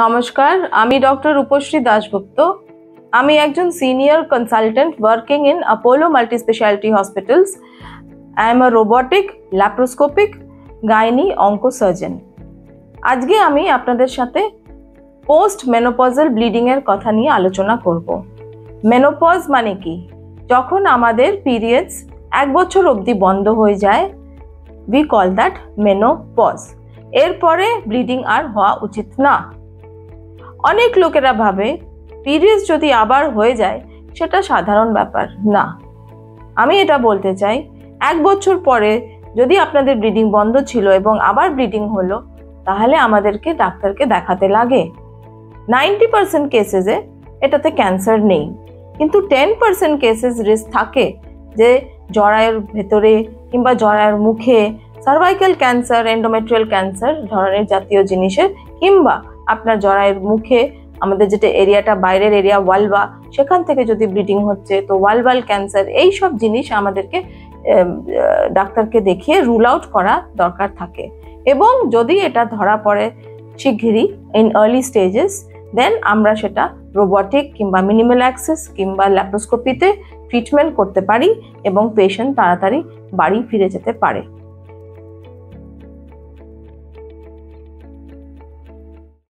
নমস্কার, আমি ডক্টর রূপশ্রী দাশগুপ্ত। আমি একজন senior consultant working in Apollo multispeciality hospitals. I am a robotic laparoscopic gynae oncosurgeon. আজকে আমি আপনাদের সাথে পোস্ট মেনোপজাল ব্লিডিং এর কথা নিয়ে আলোচনা করব। মেনোপজ মানে কি? যখন আমাদের পিরিয়ডস 1 বছর অবধি বন্ধ হয়ে যায়, উই কল দ্যাট মেনোপজ। এরপরে ব্লিডিং আর হওয়া উচিত না। অনেক লোকেরা ভাবে পিরিয়ডস যদি আবার হয়ে যায় সেটা সাধারণ ব্যাপার না। আমি এটা বলতে চাই, 1 বছর পরে যদি আপনাদের ব্লিডিং বন্ধ ছিল এবং আবার ব্লিডিং হলো, তাহলে আমাদেরকে ডাক্তারকে দেখাতে লাগে। 90% কেসেসে এটাতে ক্যান্সার নেই, কিন্তু 10% কেসেস রিস্ক থাকে যে জরায়ুর ভেতরে কিংবা জরায়ুর মুখে সার্ভাইকাল ক্যান্সার, এন্ডোমেট্রিয়াল ক্যান্সার ধরনের জাতীয় জিনিসের, কিংবা আপনার জরায়ুর মুখে আমাদের যেটা এরিয়াটা বাইরের এরিয়া ওয়ালভা, সেখান থেকে যদি ব্লিডিং হচ্ছে তো ওয়ালভাল ক্যান্সার, এই সব জিনিস আমাদেরকে ডাক্তারকে দেখিয়ে রুল আউট করা দরকার থাকে। এবং যদি এটা ধরা পড়ে শিগগিরই ইন আর্লি স্টেজেস, দেন আমরা সেটা রোবোটিক কিংবা মিনিমাল অ্যাক্সেস কিংবা ল্যাপ্রোস্কোপিতে ট্রিটমেন্ট করতে পারি এবং পেশেন্ট তাড়াতাড়ি বাড়ি ফিরে যেতে পারে।